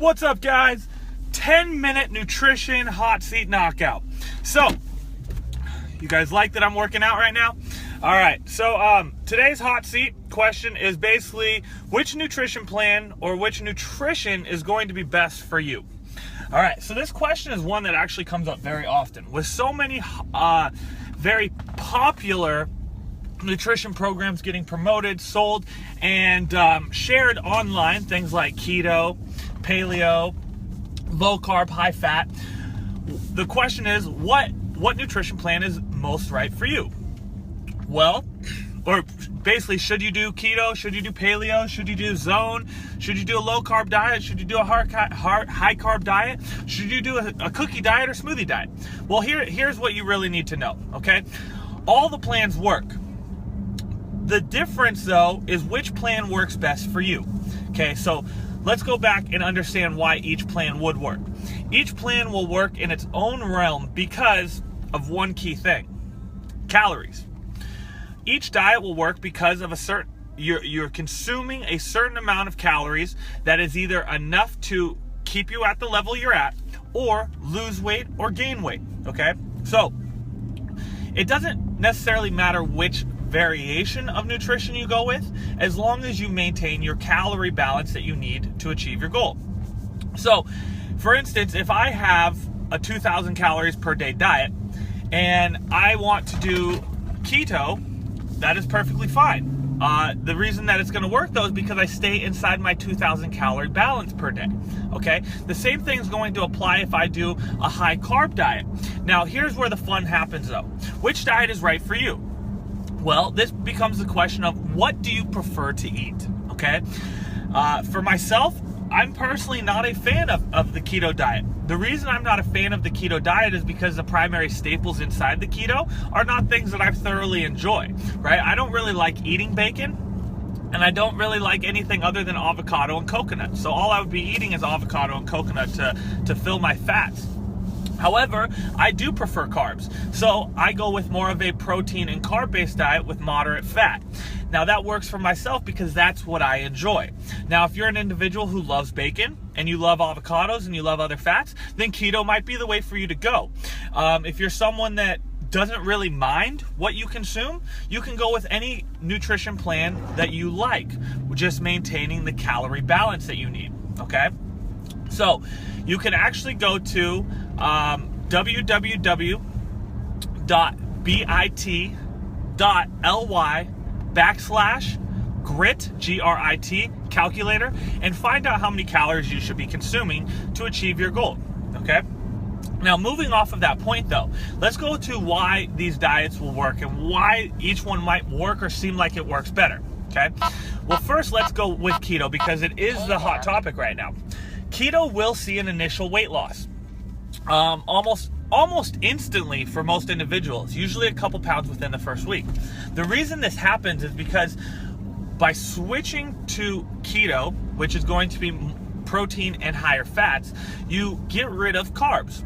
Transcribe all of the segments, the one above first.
What's up, guys? 10-minute nutrition hot seat knockout. So, you guys like that I'm working out right now? All right, so today's hot seat question is basically which nutrition plan or which nutrition is going to be best for you. All right, so this question is one that actually comes up very often. With so many very popular nutrition programs getting promoted, sold, and shared online, things like keto, paleo, low carb, high fat. The question is, what nutrition plan is most right for you? Well, or basically, should you do keto? Should you do paleo? Should you do zone? Should you do a low carb diet? Should you do a high carb diet? Should you do a cookie diet or smoothie diet? Well, here's what you really need to know, okay? All the plans work. The difference, though, is which plan works best for you. Okay, so let's go back and understand why each plan would work. Each plan will work in its own realm because of one key thing: calories. Each diet will work because of you're consuming a certain amount of calories that is either enough to keep you at the level you're at or lose weight or gain weight, okay? So it doesn't necessarily matter which variation of nutrition you go with, as long as you maintain your calorie balance that you need to achieve your goal. So, for instance, if I have a 2,000 calories per day diet and I want to do keto, that is perfectly fine. The reason that it's going to work, though, is because I stay inside my 2,000 calorie balance per day. Okay? The same thing is going to apply if I do a high carb diet. Now, here's where the fun happens, though. Which diet is right for you? Well, this becomes the question of what do you prefer to eat, okay? For myself, I'm personally not a fan of the keto diet. The reason I'm not a fan of the keto diet is because the primary staples inside the keto are not things that I thoroughly enjoy, right? I don't really like eating bacon, and I don't really like anything other than avocado and coconut. So all I would be eating is avocado and coconut to fill my fats. However, I do prefer carbs, so I go with more of a protein and carb-based diet with moderate fat. Now, that works for myself because that's what I enjoy. Now, if you're an individual who loves bacon and you love avocados and you love other fats, then keto might be the way for you to go. If you're someone that doesn't really mind what you consume, you can go with any nutrition plan that you like, just maintaining the calorie balance that you need, okay? So you can actually go to www.bit.ly/grit, G-R-I-T, calculator, and find out how many calories you should be consuming to achieve your goal, okay? Now, moving off of that point, though, let's go to why these diets will work and why each one might work or seem like it works better, okay? Well, first, let's go with keto because it is the hot topic right now. Keto will see an initial weight loss, almost instantly for most individuals, usually a couple pounds within the first week. The reason this happens is because by switching to keto, which is going to be protein and higher fats, you get rid of carbs.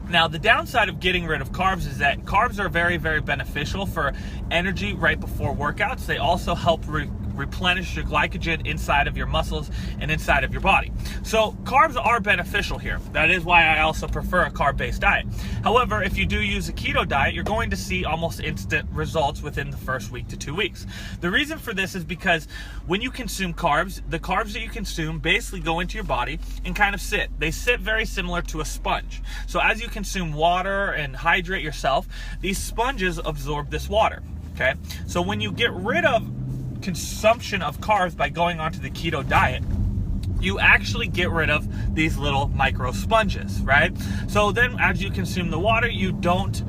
Now, the downside of getting rid of carbs is that carbs are very, very beneficial for energy right before workouts. They also help replenish your glycogen inside of your muscles and inside of your body. So carbs are beneficial here. That is why I also prefer a carb-based diet. However, if you do use a keto diet, you're going to see almost instant results within the first week to 2 weeks. The reason for this is because when you consume carbs, the carbs that you consume basically go into your body and kind of sit. They sit very similar to a sponge. So as you consume water and hydrate yourself, these sponges absorb this water, okay? So when you get rid of consumption of carbs by going onto the keto diet, you actually get rid of these little micro sponges, right? So then as you consume the water, you don't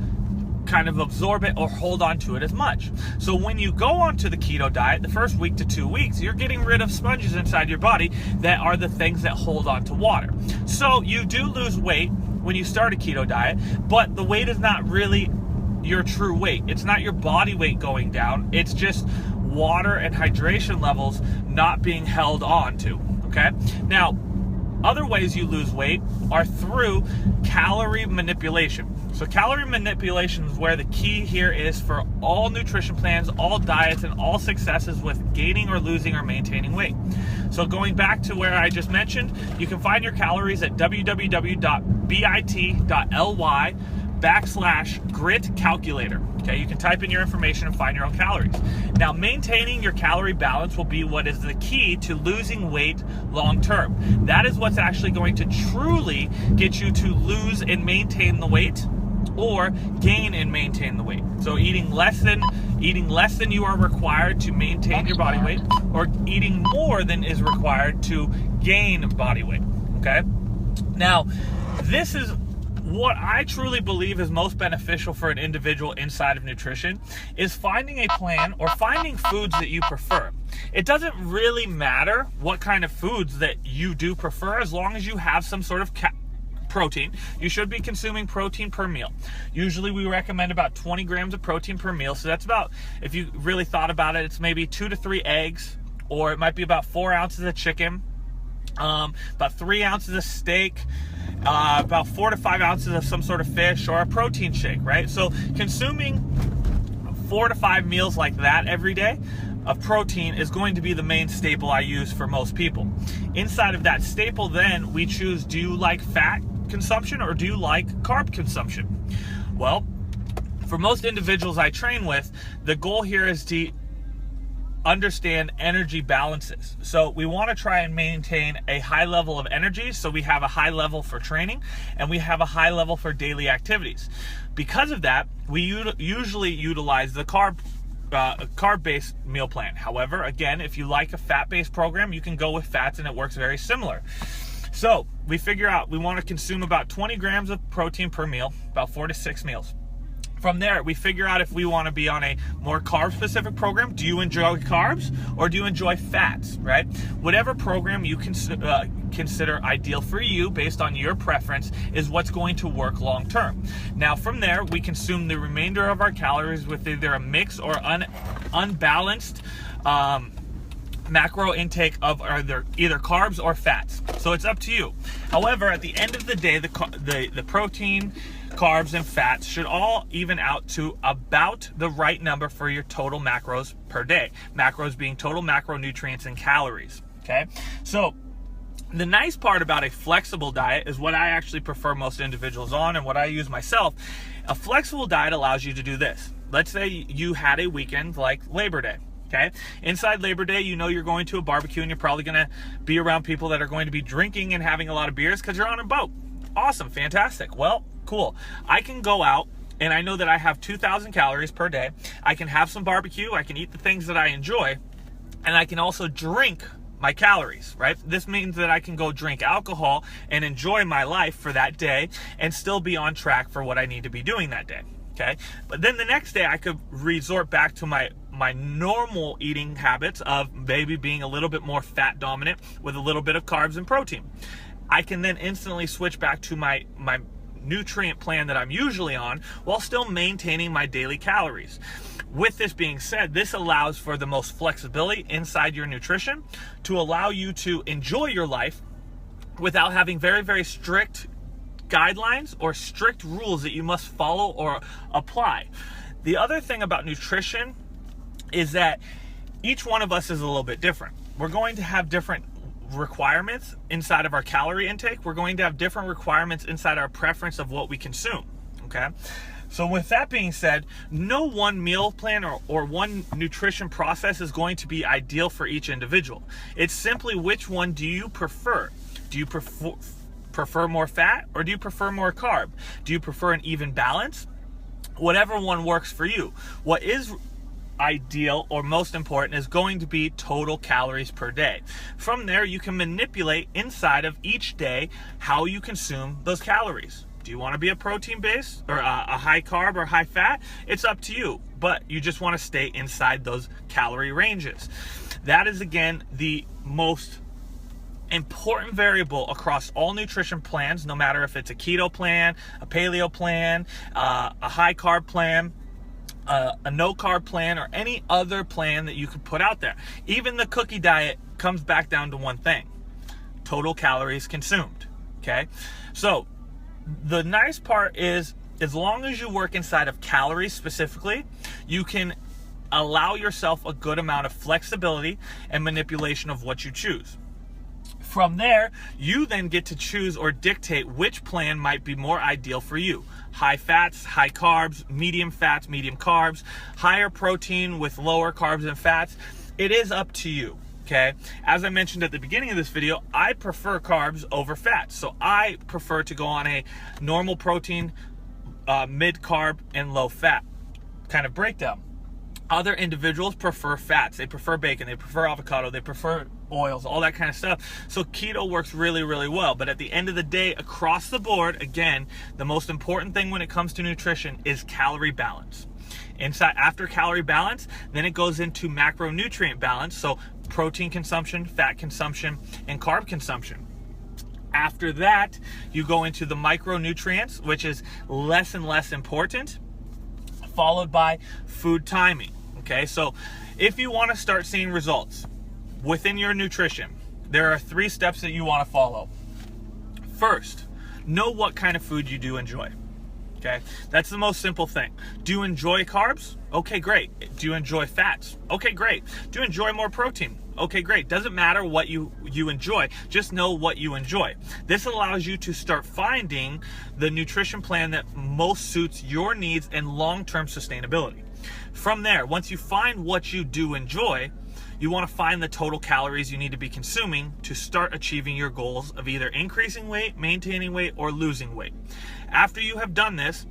kind of absorb it or hold on to it as much. So when you go onto the keto diet, the first week to 2 weeks, you're getting rid of sponges inside your body that are the things that hold on to water. So you do lose weight when you start a keto diet, but the weight is not really your true weight. It's not your body weight going down. It's just water and hydration levels not being held on to, okay? Now, other ways you lose weight are through calorie manipulation. So calorie manipulation is where the key here is for all nutrition plans, all diets, and all successes with gaining or losing or maintaining weight. So going back to where I just mentioned, you can find your calories at www.bit.ly/grit calculator. Okay, you can type in your information and find your own calories. Now, maintaining your calorie balance will be what is the key to losing weight long term. That is what's actually going to truly get you to lose and maintain the weight, or gain and maintain the weight. So eating less than you are required to maintain your body weight, or eating more than is required to gain body weight. Okay? Now, this is what I truly believe is most beneficial for an individual inside of nutrition, is finding a plan or finding foods that you prefer. It doesn't really matter what kind of foods that you do prefer, as long as you have some sort of protein. You should be consuming protein per meal. Usually we recommend about 20 grams of protein per meal. So that's about, if you really thought about it, it's maybe 2 to 3 eggs, or it might be about 4 ounces of chicken, about 3 ounces of steak, about 4 to 5 ounces of some sort of fish, or a protein shake, right? So consuming 4 to 5 meals like that every day of protein is going to be the main staple I use for most people. Inside of that staple, then we choose, do you like fat consumption or do you like carb consumption? Well, for most individuals I train with, the goal here is to understand energy balances. So we want to try and maintain a high level of energy, so we have a high level for training and we have a high level for daily activities. Because of that, we usually utilize the carb-based meal plan. However, again, if you like a fat-based program, you can go with fats and it works very similar. So we figure out we want to consume about 20 grams of protein per meal, about 4 to 6 meals. From there, we figure out if we want to be on a more carb-specific program. Do you enjoy carbs or do you enjoy fats, right? Whatever program you consider ideal for you based on your preference is what's going to work long-term. Now, from there, we consume the remainder of our calories with either a mix or unbalanced macro intake of either carbs or fats. So it's up to you. However, at the end of the day, the protein, carbs, and fats should all even out to about the right number for your total macros per day. Macros being total macronutrients and calories. Okay? So the nice part about a flexible diet is what I actually prefer most individuals on and what I use myself. A flexible diet allows you to do this. Let's say you had a weekend like Labor Day. Okay. Inside Labor Day, you know you're going to a barbecue and you're probably going to be around people that are going to be drinking and having a lot of beers because you're on a boat. Awesome. Fantastic. Well, cool. I can go out and I know that I have 2,000 calories per day. I can have some barbecue. I can eat the things that I enjoy, and I can also drink my calories, right? This means that I can go drink alcohol and enjoy my life for that day and still be on track for what I need to be doing that day. Okay. But then the next day I could resort back to my normal eating habits of maybe being a little bit more fat dominant with a little bit of carbs and protein. I can then instantly switch back to my nutrient plan that I'm usually on while still maintaining my daily calories. With this being said, this allows for the most flexibility inside your nutrition to allow you to enjoy your life without having very, very strict guidelines or strict rules that you must follow or apply. The other thing about nutrition is that each one of us is a little bit different. We're going to have different requirements inside of our calorie intake. We're going to have different requirements inside our preference of what we consume. Okay? So with that being said, no one meal plan or one nutrition process is going to be ideal for each individual. It's simply which one do you prefer? Do you prefer more fat or do you prefer more carb? Do you prefer an even balance? Whatever one works for you. What is ideal or most important is going to be total calories per day. From there, you can manipulate inside of each day how you consume those calories. Do you want to be a protein base or a high carb or high fat? It's up to you, but you just want to stay inside those calorie ranges. That is, again, the most important variable across all nutrition plans, no matter if it's a keto plan, a paleo plan, a high carb plan, a no carb plan, or any other plan that you could put out there. Even the cookie diet comes back down to one thing: total calories consumed. Okay, so the nice part is, as long as you work inside of calories specifically, you can allow yourself a good amount of flexibility and manipulation of what you choose. From there, you then get to choose or dictate which plan might be more ideal for you. High fats, high carbs, medium fats, medium carbs, higher protein with lower carbs and fats. It is up to you, okay? As I mentioned at the beginning of this video, I prefer carbs over fats. So I prefer to go on a normal protein, mid carb, and low fat kind of breakdown. Other individuals prefer fats. They prefer bacon. They prefer avocado. They prefer oils, all that kind of stuff. So keto works really, really well. But at the end of the day, across the board, again, the most important thing when it comes to nutrition is calorie balance. After calorie balance, then it goes into macronutrient balance. So protein consumption, fat consumption, and carb consumption. After that, you go into the micronutrients, which is less and less important, followed by food timing. Okay, so if you want to start seeing results within your nutrition, there are 3 steps that you want to follow. First, know what kind of food you do enjoy. Okay, that's the most simple thing. Do you enjoy carbs? Okay, great. Do you enjoy fats? Okay, great. Do you enjoy more protein? Okay, great. Doesn't matter what you enjoy, just know what you enjoy. This allows you to start finding the nutrition plan that most suits your needs and long-term sustainability. From there, once you find what you do enjoy, you want to find the total calories you need to be consuming to start achieving your goals of either increasing weight, maintaining weight, or losing weight. After you have done this,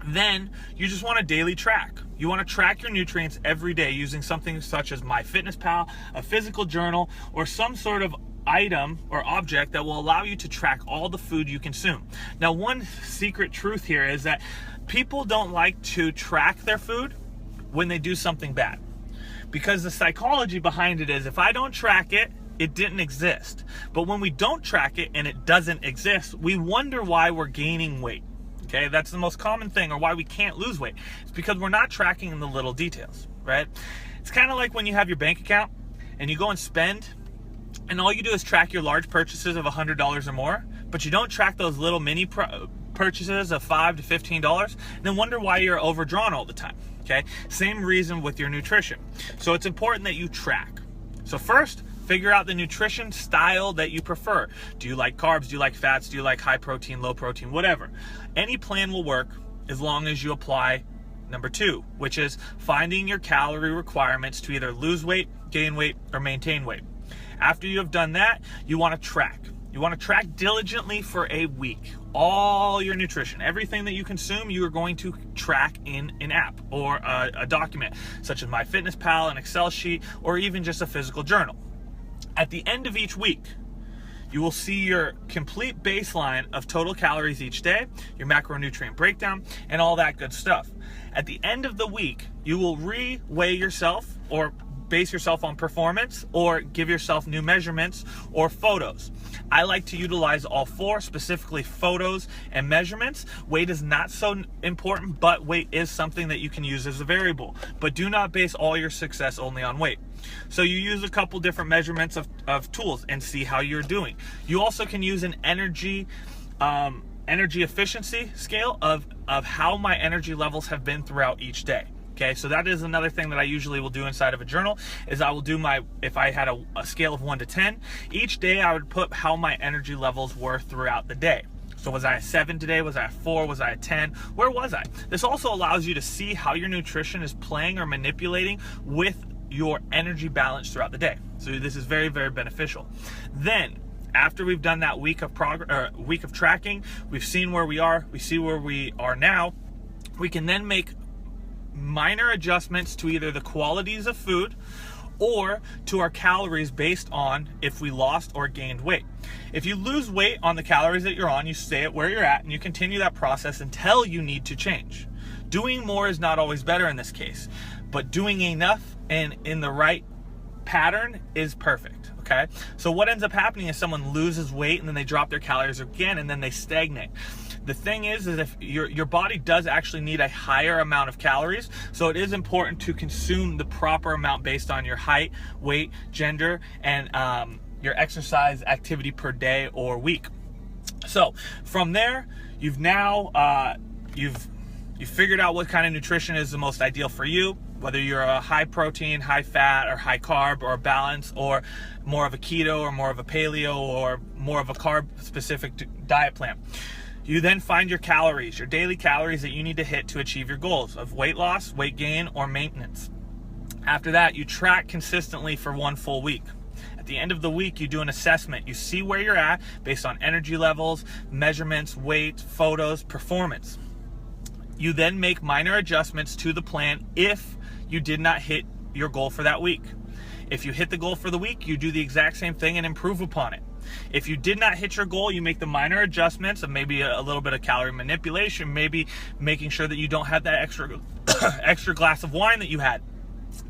then you just want to daily track. You want to track your nutrients every day using something such as MyFitnessPal, a physical journal, or some sort of item or object that will allow you to track all the food you consume. Now, one secret truth here is that people don't like to track their food when they do something bad, because the psychology behind it is, if I don't track it, it didn't exist. But when we don't track it and it doesn't exist, we wonder why we're gaining weight. Okay, that's the most common thing, or why we can't lose weight. It's because we're not tracking the little details, right? It's kind of like when you have your bank account and you go and spend, and all you do is track your large purchases of $100 or more, but you don't track those little mini purchases of $5 to $15, then wonder why you're overdrawn all the time. Okay, same reason with your nutrition. So it's important that you track. So first, figure out the nutrition style that you prefer. Do you like carbs? Do you like fats? Do you like high protein, low protein, whatever? Any plan will work as long as you apply number 2, which is finding your calorie requirements to either lose weight, gain weight, or maintain weight. After you have done that, you want to track. You want to track diligently for a week. All your nutrition, everything that you consume, you are going to track in an app or a document, such as MyFitnessPal, an Excel sheet, or even just a physical journal. At the end of each week, you will see your complete baseline of total calories each day, your macronutrient breakdown, and all that good stuff. At the end of the week, you will re-weigh yourself, or base yourself on performance, or give yourself new measurements or photos. I like to utilize all 4, specifically photos and measurements. Weight is not so important, but weight is something that you can use as a variable. But do not base all your success only on weight. So you use a couple different measurements of tools and see how you're doing. You also can use an energy efficiency scale of how my energy levels have been throughout each day. Okay, so that is another thing that I usually will do inside of a journal, is I will do if I had a scale of 1 to 10, each day I would put how my energy levels were throughout the day. So was I a 7 today? Was I a 4? Was I a 10? Where was I? This also allows you to see how your nutrition is playing or manipulating with your energy balance throughout the day. So this is very, very beneficial. Then, after we've done that week of tracking, we've seen where we are, we see where we are now, we can then make minor adjustments to either the qualities of food or to our calories based on if we lost or gained weight. If you lose weight on the calories that you're on, you stay at where you're at and you continue that process until you need to change. Doing more is not always better in this case, but doing enough and in the right pattern is perfect. Okay, so what ends up happening is someone loses weight and then they drop their calories again and then they stagnate. The thing is if your body does actually need a higher amount of calories, so it is important to consume the proper amount based on your height, weight, gender, and your exercise activity per day or week. So from there, you've now you've figured out what kind of nutrition is the most ideal for you, whether you're a high protein, high fat, or high carb, or a balance, or more of a keto, or more of a paleo, or more of a carb specific diet plan. You then find your calories, your daily calories that you need to hit to achieve your goals of weight loss, weight gain, or maintenance. After that, you track consistently for 1 full week. At the end of the week, you do an assessment. You see where you're at based on energy levels, measurements, weight, photos, performance. You then make minor adjustments to the plan if you did not hit your goal for that week. If you hit the goal for the week, you do the exact same thing and improve upon it. If you did not hit your goal, you make the minor adjustments of maybe a little bit of calorie manipulation, maybe making sure that you don't have that extra glass of wine that you had.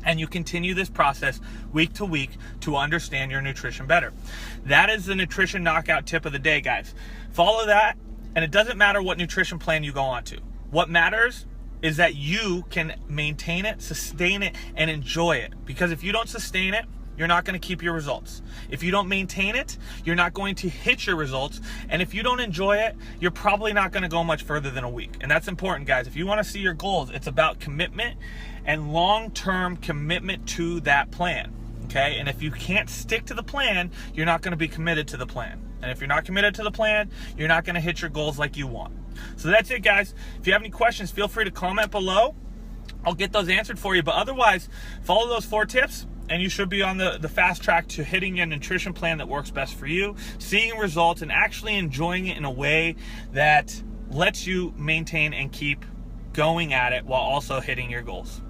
And you continue this process week to week to understand your nutrition better. That is the nutrition knockout tip of the day, guys. Follow that, and it doesn't matter what nutrition plan you go on to. What matters is that you can maintain it, sustain it, and enjoy it. Because if you don't sustain it, you're not going to keep your results. If you don't maintain it, you're not going to hit your results. And if you don't enjoy it, you're probably not going to go much further than a week. And that's important, guys. If you want to see your goals, it's about commitment and long-term commitment to that plan. Okay? And if you can't stick to the plan, you're not going to be committed to the plan. And if you're not committed to the plan, you're not going to hit your goals like you want. So that's it, guys. If you have any questions, feel free to comment below. I'll get those answered for you. But otherwise, follow those 4 tips, and you should be on the fast track to hitting a nutrition plan that works best for you, seeing results, and actually enjoying it in a way that lets you maintain and keep going at it while also hitting your goals.